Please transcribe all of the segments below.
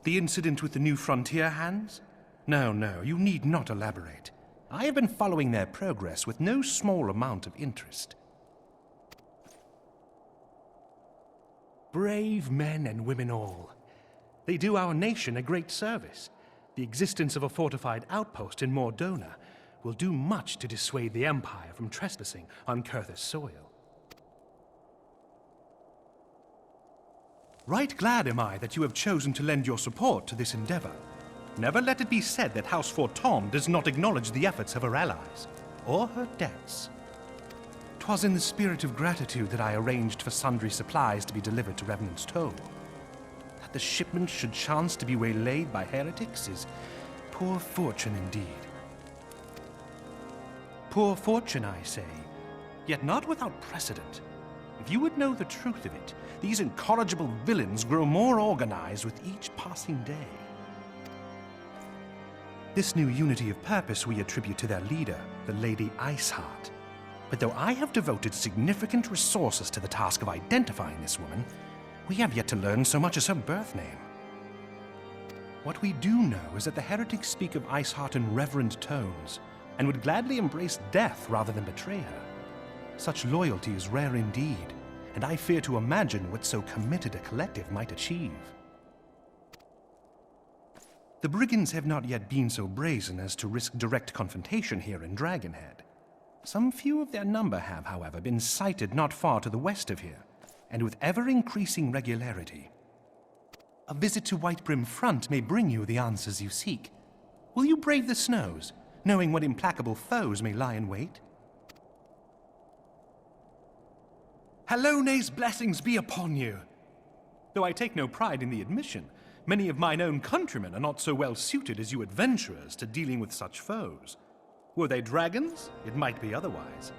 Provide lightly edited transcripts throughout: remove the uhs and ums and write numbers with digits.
The incident with the new frontier hands? No, you need not elaborate. I have been following their progress with no small amount of interest. Brave men and women all. They do our nation a great service. The existence of a fortified outpost in Mordona will do much to dissuade the Empire from trespassing on Kurthus soil. Right glad am I that you have chosen to lend your support to this endeavor. Never let it be said that House Forton does not acknowledge the efforts of her allies, or her debts. 'Twas in the spirit of gratitude that I arranged for sundry supplies to be delivered to Revenant's Toll. That the shipment should chance to be waylaid by heretics is poor fortune indeed. Poor fortune, I say, yet not without precedent. If you would know the truth of it, these incorrigible villains grow more organized with each passing day. This new unity of purpose we attribute to their leader, the Lady Iceheart. But though I have devoted significant resources to the task of identifying this woman, we have yet to learn so much as her birth name. What we do know is that the heretics speak of Iceheart in reverent tones, and would gladly embrace death rather than betray her. Such loyalty is rare indeed, and I fear to imagine what so committed a collective might achieve. The brigands have not yet been so brazen as to risk direct confrontation here in Dragonhead. Some few of their number have, however, been sighted not far to the west of here, and with ever-increasing regularity. A visit to Whitebrim Front may bring you the answers you seek. Will you brave the snows, knowing what implacable foes may lie in wait? Halone's blessings be upon you! Though I take no pride in the admission, many of mine own countrymen are not so well suited as you adventurers to dealing with such foes. Were they dragons, it might be otherwise.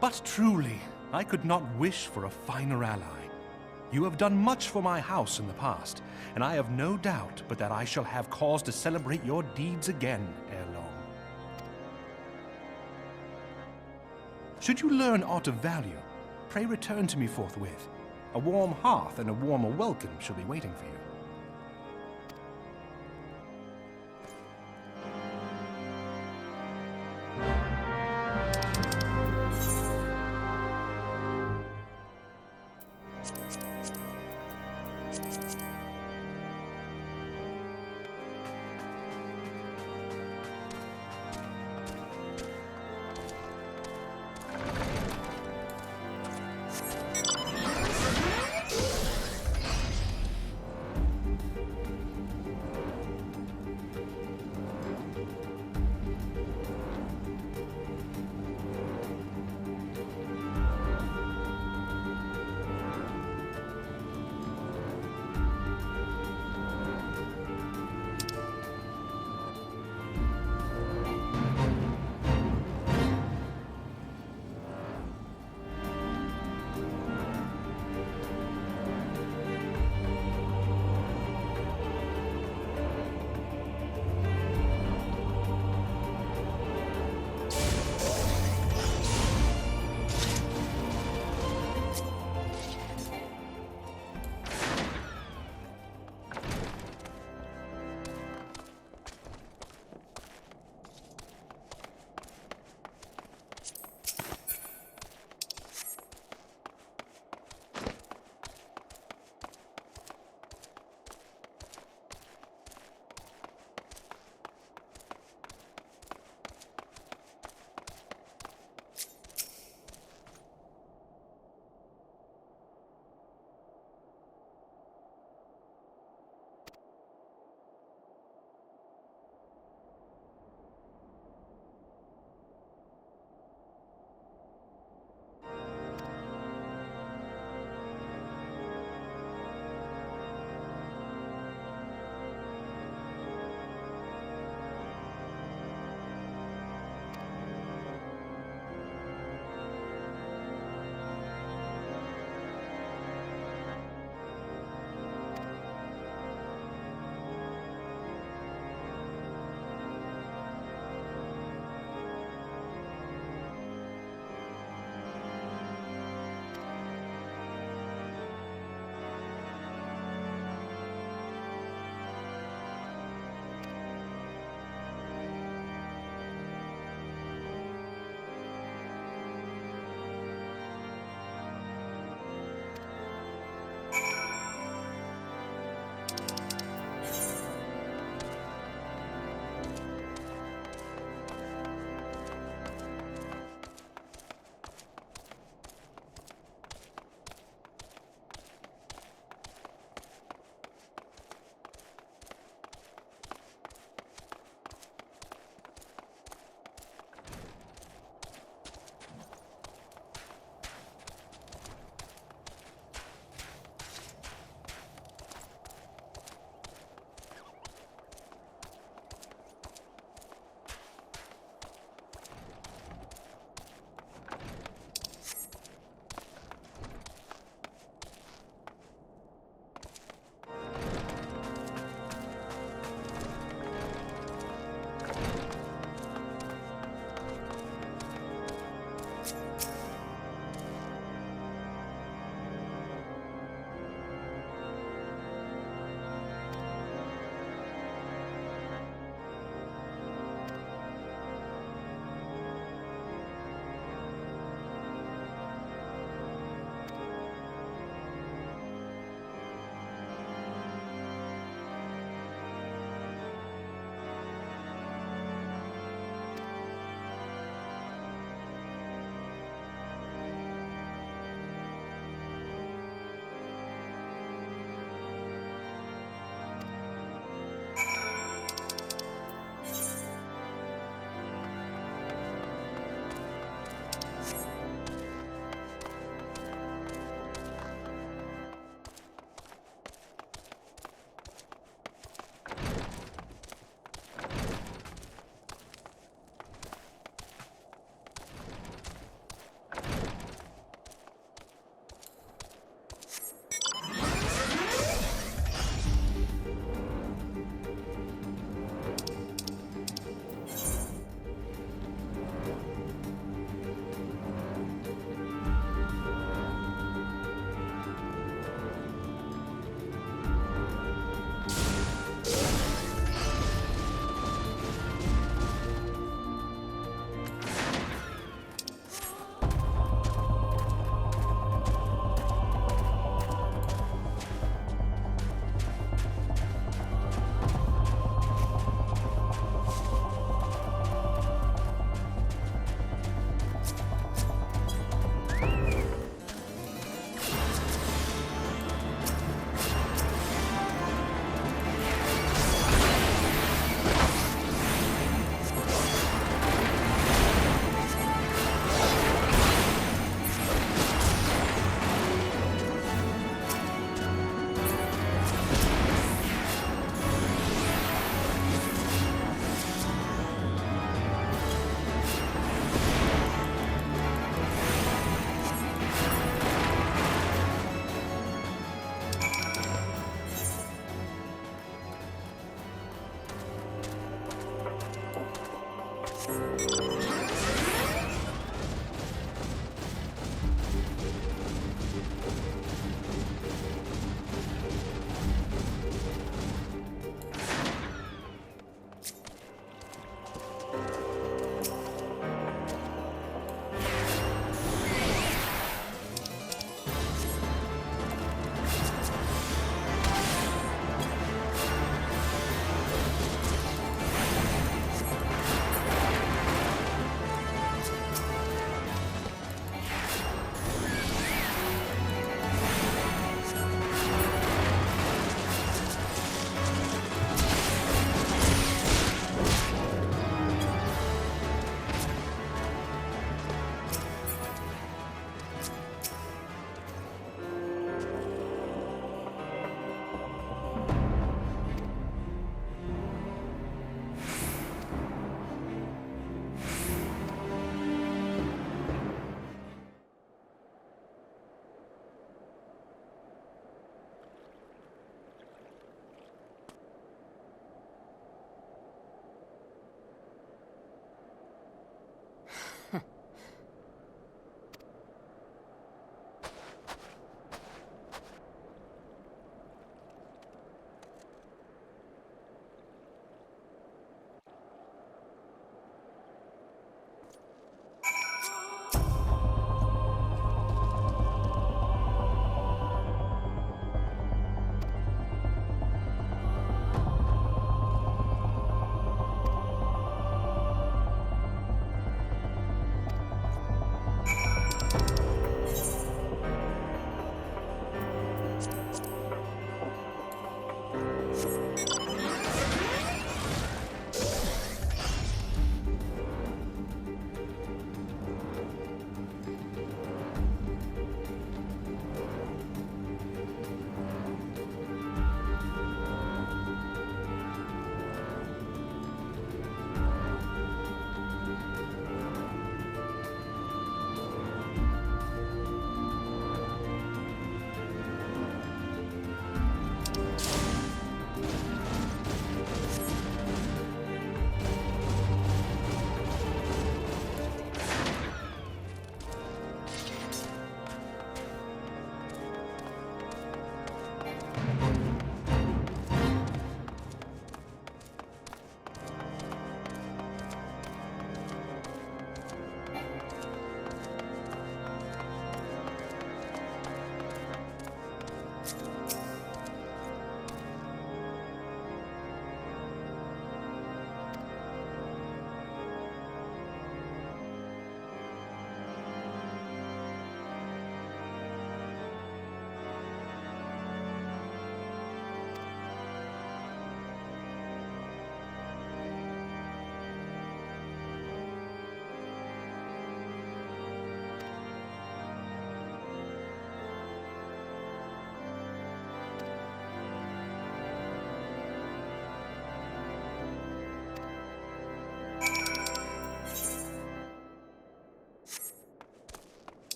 But truly, I could not wish for a finer ally. You have done much for my house in the past, and I have no doubt but that I shall have cause to celebrate your deeds again ere long. Should you learn aught of value, pray return to me forthwith. A warm hearth and a warmer welcome shall be waiting for you.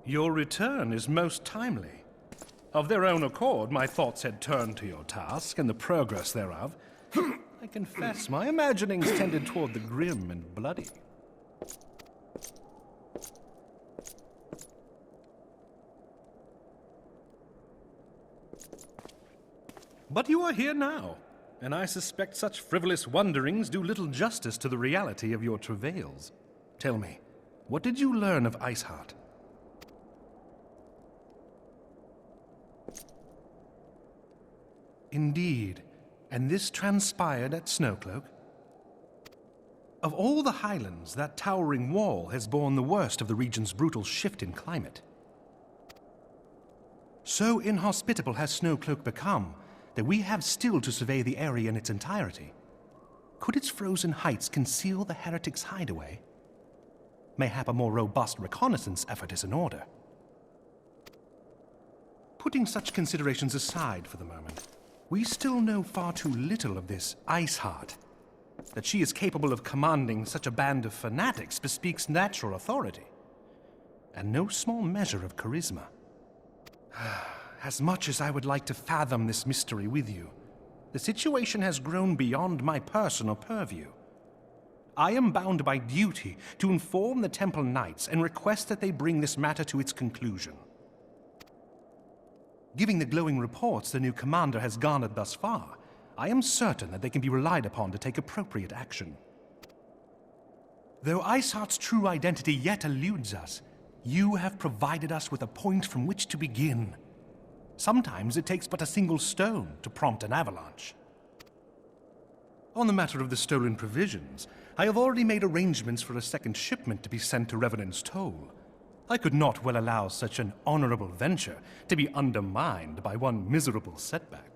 Your return is most timely. Of their own accord, my thoughts had turned to your task and the progress thereof. I confess, my imaginings tended toward the grim and bloody. But you are here now, and I suspect such frivolous wonderings do little justice to the reality of your travails. Tell me, what did you learn of Iceheart? Indeed, and this transpired at Snowcloak? Of all the highlands, that towering wall has borne the worst of the region's brutal shift in climate. So inhospitable has Snowcloak become that we have still to survey the area in its entirety. Could its frozen heights conceal the heretics' hideaway? Mayhap a more robust reconnaissance effort is in order. Putting such considerations aside for the moment, we still know far too little of this Iceheart. That she is capable of commanding such a band of fanatics bespeaks natural authority, and no small measure of charisma. As much as I would like to fathom this mystery with you, the situation has grown beyond my personal purview. I am bound by duty to inform the Temple Knights and request that they bring this matter to its conclusion. Given the glowing reports the new commander has garnered thus far, I am certain that they can be relied upon to take appropriate action. Though Iceheart's true identity yet eludes us, you have provided us with a point from which to begin. Sometimes it takes but a single stone to prompt an avalanche. On the matter of the stolen provisions, I have already made arrangements for a second shipment to be sent to Revenant's Toll. I could not well allow such an honorable venture to be undermined by one miserable setback.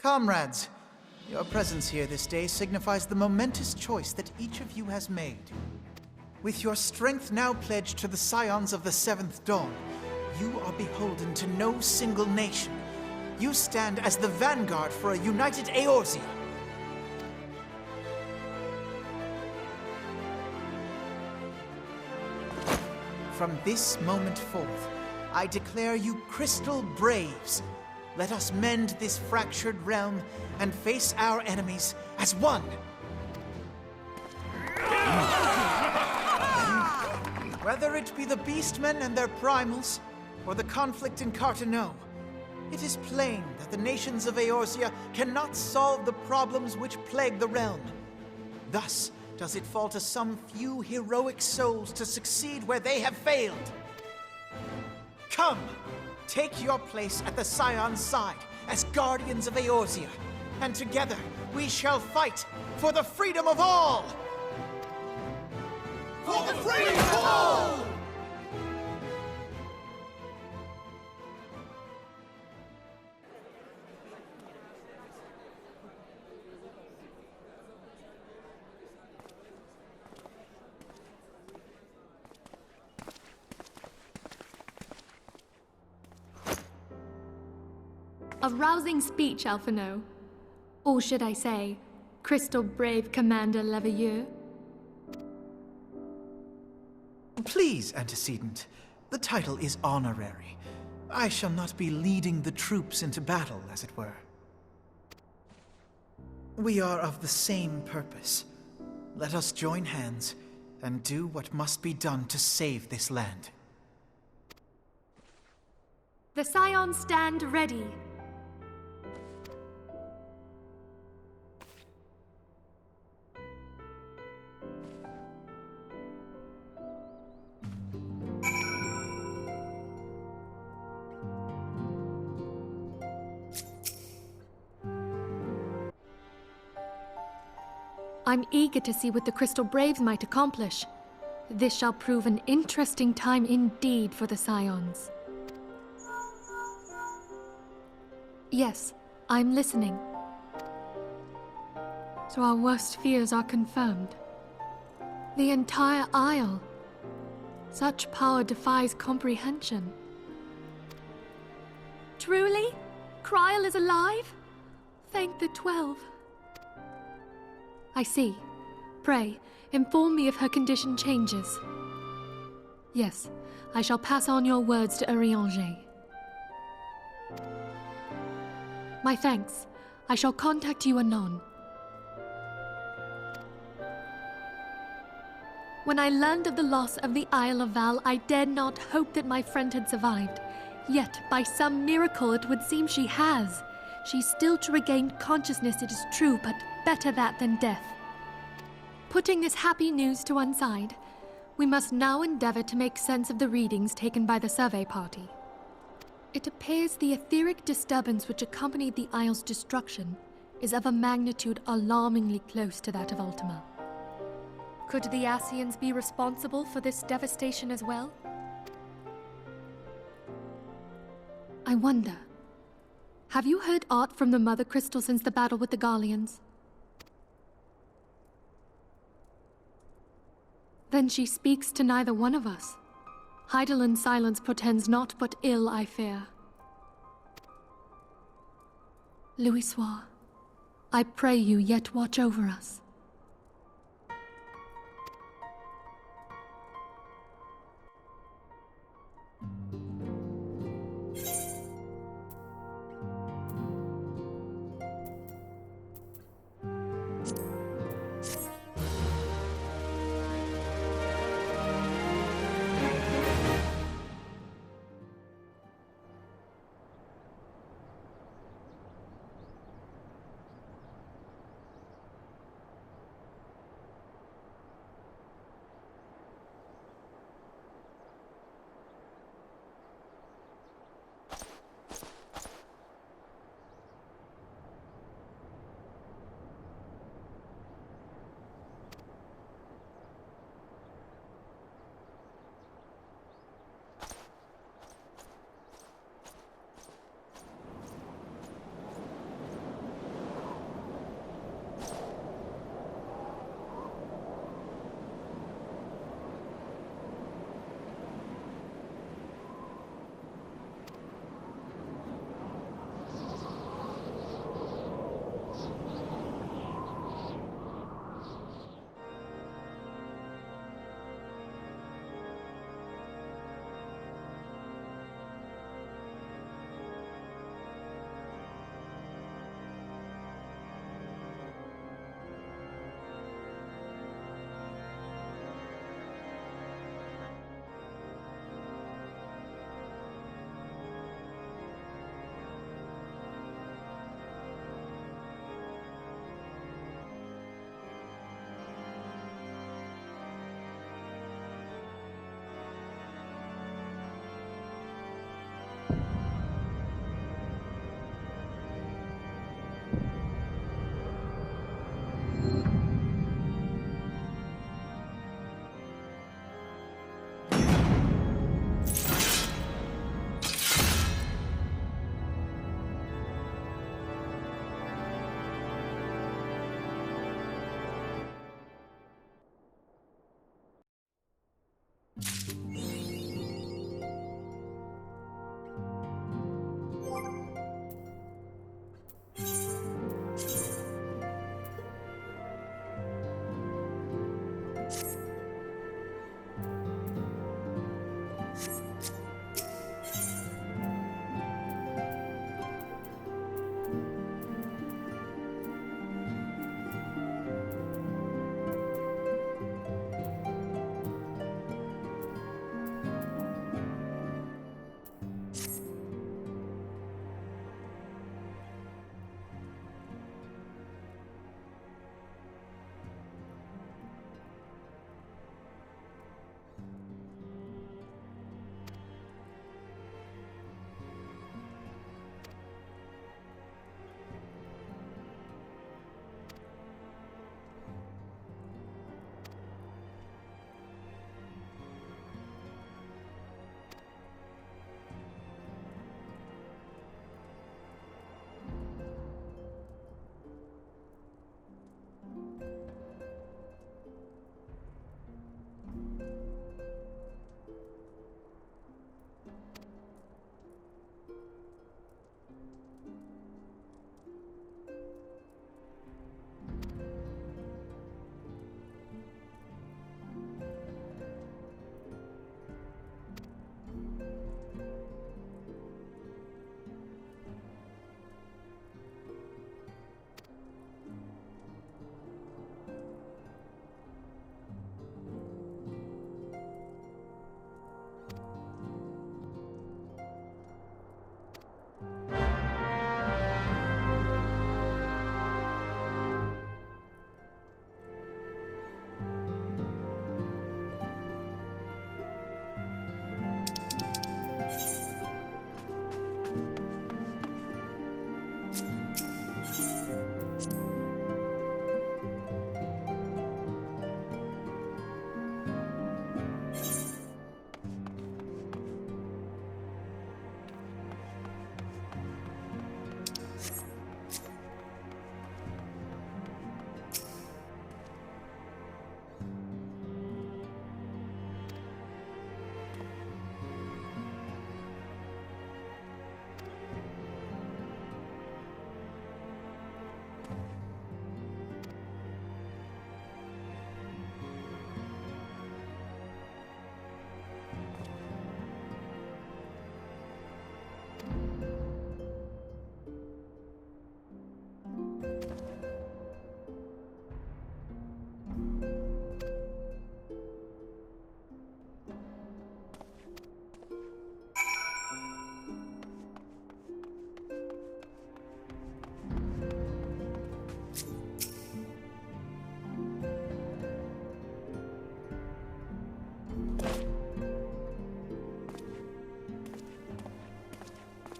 Comrades, your presence here this day signifies the momentous choice that each of you has made. With your strength now pledged to the Scions of the Seventh Dawn, you are beholden to no single nation. You stand as the vanguard for a united Eorzea. From this moment forth, I declare you Crystal Braves. Let us mend this fractured realm and face our enemies as one. Whether it be the Beastmen and their primals, or the conflict in Carteneau, it is plain that the nations of Eorzea cannot solve the problems which plague the realm. Thus does it fall to some few heroic souls to succeed where they have failed. Come! Take your place at the Scion's side as guardians of Eorzea, and together we shall fight for the freedom of all! For the freedom of all! A rousing speech, Alphino. Or should I say, Crystal Brave Commander Leveilleur? Please, Antecedent. The title is honorary. I shall not be leading the troops into battle, as it were. We are of the same purpose. Let us join hands and do what must be done to save this land. The Scions stand ready. I'm eager to see what the Crystal Braves might accomplish. This shall prove an interesting time indeed for the Scions. Yes, I'm listening. So our worst fears are confirmed. The entire Isle. Such power defies comprehension. Truly? Kryl is alive? Thank the 12. I see. Pray, inform me if her condition changes. Yes, I shall pass on your words to Urianger. My thanks. I shall contact you anon. When I learned of the loss of the Isle of Val, I dared not hope that my friend had survived. Yet, by some miracle, it would seem she has. She's still to regain consciousness, it is true, but better that than death. Putting this happy news to one side, we must now endeavor to make sense of the readings taken by the survey party. It appears the etheric disturbance which accompanied the Isle's destruction is of a magnitude alarmingly close to that of Ultima. Could the Ascians be responsible for this devastation as well? I wonder, have you heard aught from the Mother Crystal since the battle with the Garleans? Then she speaks to neither one of us. Heidelind's silence portends naught but ill, I fear. Louisoix, I pray you yet watch over us.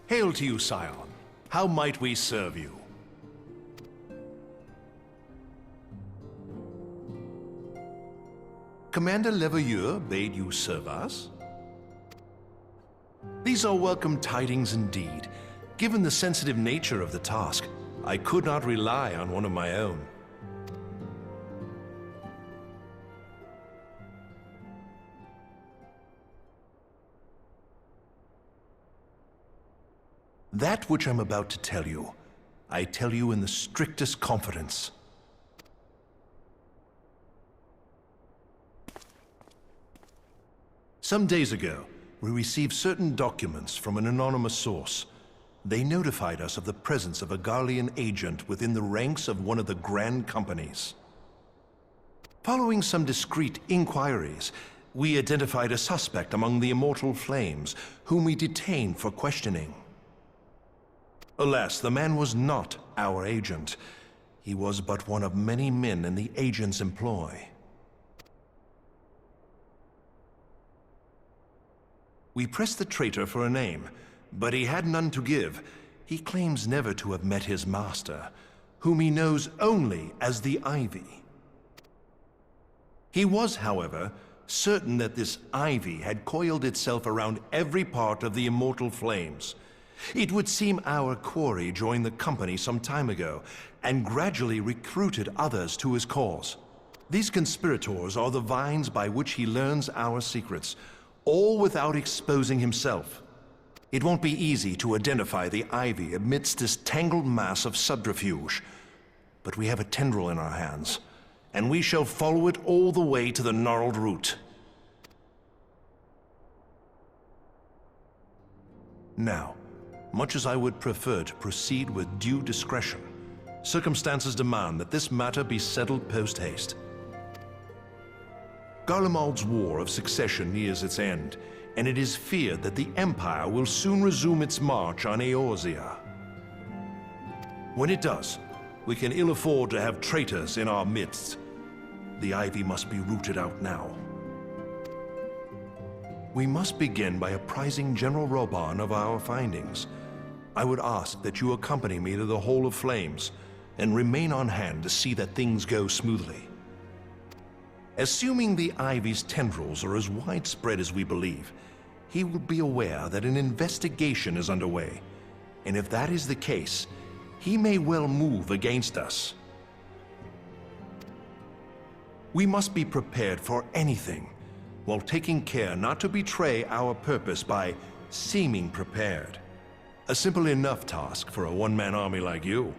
Hail to you, Scion. How might we serve you? Commander Leveilleur bade you serve us? These are welcome tidings indeed. Given the sensitive nature of the task, I could not rely on one of my own. That which I'm about to tell you, I tell you in the strictest confidence. Some days ago, we received certain documents from an anonymous source. They notified us of the presence of a Garlean agent within the ranks of one of the Grand Companies. Following some discreet inquiries, we identified a suspect among the Immortal Flames, whom we detained for questioning. Alas, the man was not our agent. He was but one of many men in the agent's employ. We pressed the traitor for a name, but he had none to give. He claims never to have met his master, whom he knows only as the Ivy. He was, however, certain that this Ivy had coiled itself around every part of the Immortal Flames. It would seem our quarry joined the company some time ago, and gradually recruited others to his cause. These conspirators are the vines by which he learns our secrets, all without exposing himself. It won't be easy to identify the Ivy amidst this tangled mass of subterfuge, but we have a tendril in our hands, and we shall follow it all the way to the gnarled root. Now, much as I would prefer to proceed with due discretion, circumstances demand that this matter be settled post-haste. Garlemald's War of Succession nears its end, and it is feared that the Empire will soon resume its march on Eorzea. When it does, we can ill afford to have traitors in our midst. The Ivy must be rooted out now. We must begin by apprising General Roban of our findings. I would ask that you accompany me to the Hall of Flames, and remain on hand to see that things go smoothly. Assuming the Ivy's tendrils are as widespread as we believe, he will be aware that an investigation is underway, and if that is the case, he may well move against us. We must be prepared for anything, while taking care not to betray our purpose by seeming prepared. A simple enough task for a one-man army like you.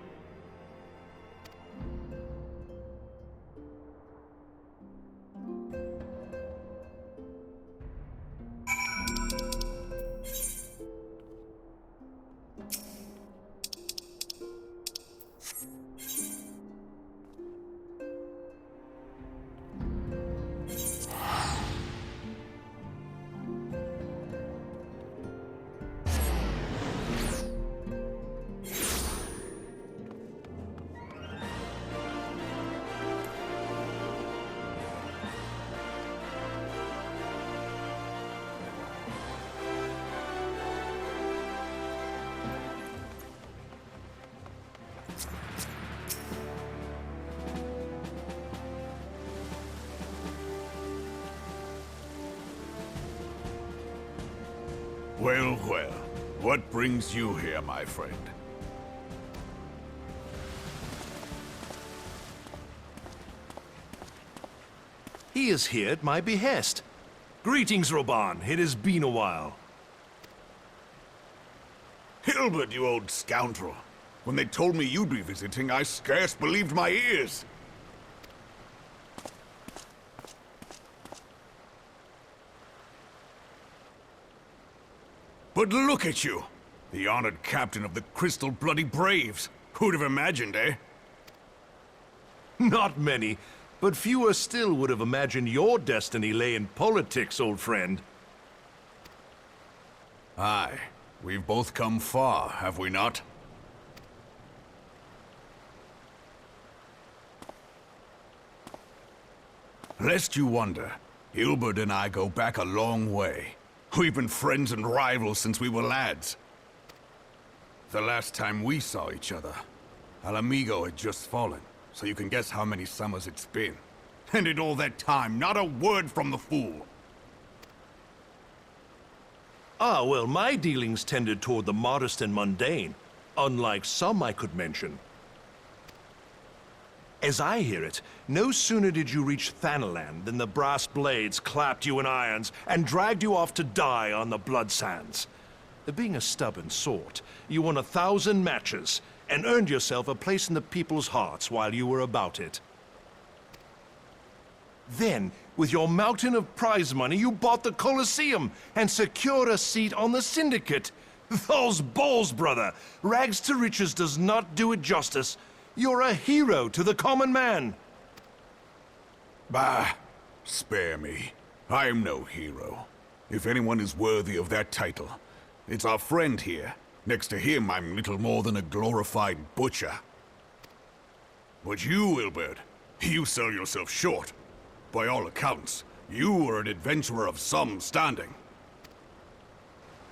Well, well. What brings you here, my friend? He is here at my behest. Greetings, Roban. It has been a while. Hilbert, you old scoundrel. When they told me you'd be visiting, I scarce believed my ears. But look at you! The honored captain of the Crystal Bloody Braves. Who'd have imagined, eh? Not many, but fewer still would have imagined your destiny lay in politics, old friend. Aye. We've both come far, have we not? Lest you wonder, Hilbert and I go back a long way. We've been friends and rivals since we were lads. The last time we saw each other, Alamigo had just fallen, so you can guess how many summers it's been. And in all that time, not a word from the fool. Ah, well, my dealings tended toward the modest and mundane, unlike some I could mention. As I hear it, no sooner did you reach Thanalan than the brass blades clapped you in irons and dragged you off to die on the blood sands. Being a stubborn sort, you won 1,000 matches and earned yourself a place in the people's hearts while you were about it. Then, with your mountain of prize money, you bought the Colosseum and secured a seat on the Syndicate. Those balls, brother! Rags to riches does not do it justice. You're a hero to the common man. Bah, spare me. I'm no hero. If anyone is worthy of that title, it's our friend here. Next to him, I'm little more than a glorified butcher. But you, Wilbert, you sell yourself short. By all accounts, you are an adventurer of some standing.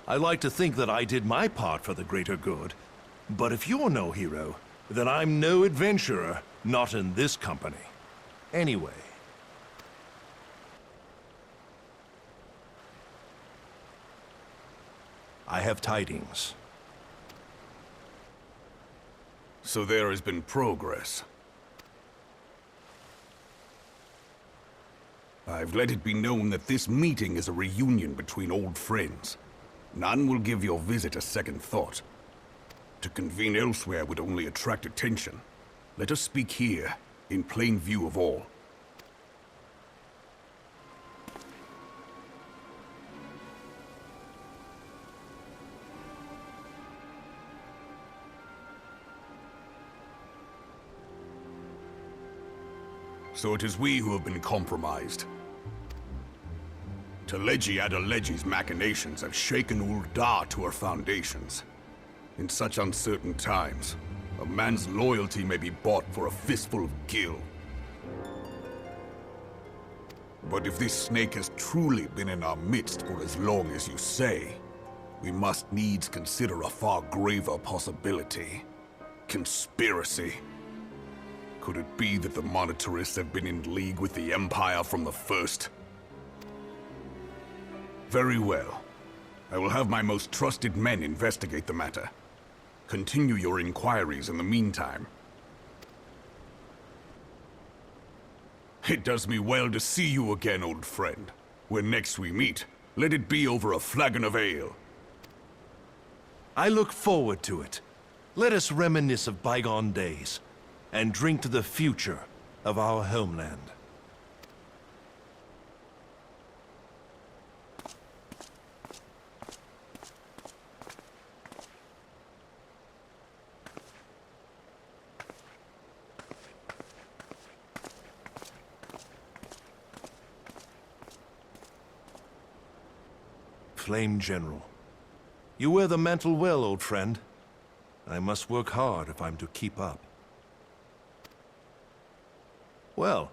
I like to think that I did my part for the greater good. But if you're no hero, then I'm no adventurer, not in this company. Anyway. I have tidings. So there has been progress. I've let it be known that this meeting is a reunion between old friends. None will give your visit a second thought. To convene elsewhere would only attract attention. Let us speak here, in plain view of all. So it is we who have been compromised. Teleji Adeleji's machinations have shaken Ul'dah to her foundations. In such uncertain times, a man's loyalty may be bought for a fistful of gil. But if this snake has truly been in our midst for as long as you say, we must needs consider a far graver possibility. Conspiracy. Could it be that the Monetarists have been in league with the Empire from the first? Very well. I will have my most trusted men investigate the matter. Continue your inquiries in the meantime. It does me well to see you again, old friend. When next we meet, let it be over a flagon of ale. I look forward to it. Let us reminisce of bygone days, and drink to the future of our homeland. Flame General. You wear the mantle well, old friend. I must work hard if I'm to keep up. Well,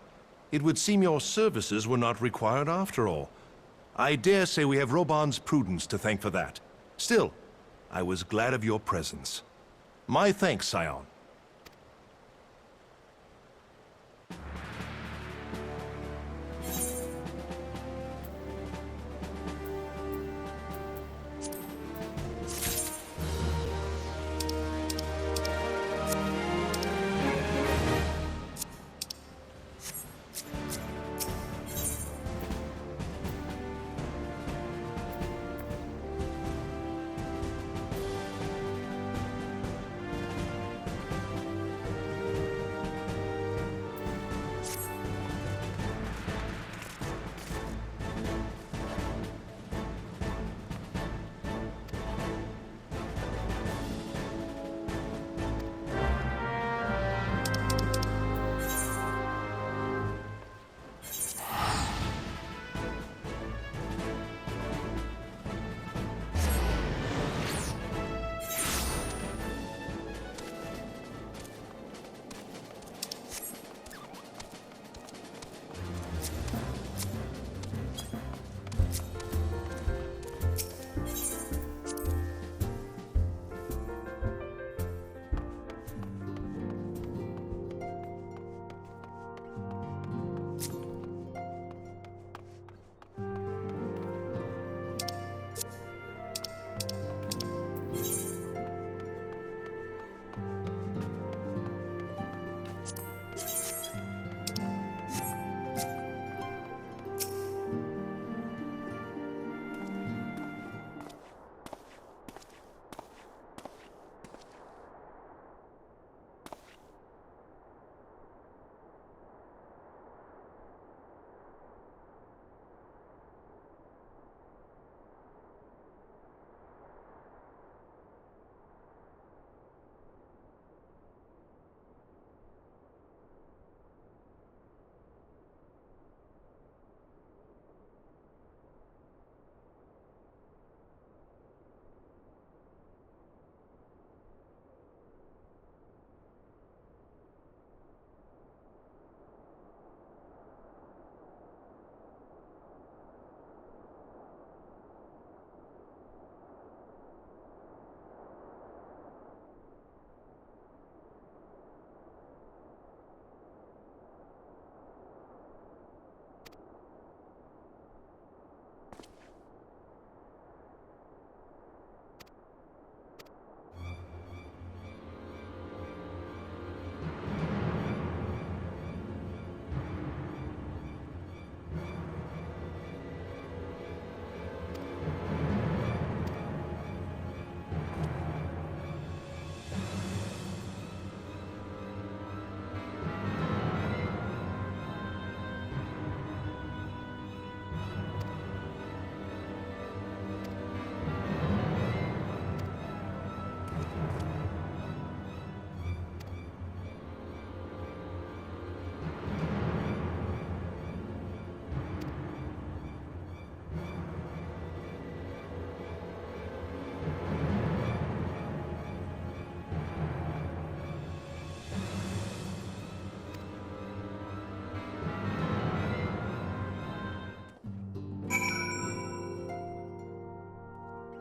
it would seem your services were not required after all. I dare say we have Roban's prudence to thank for that. Still, I was glad of your presence. My thanks, Scion.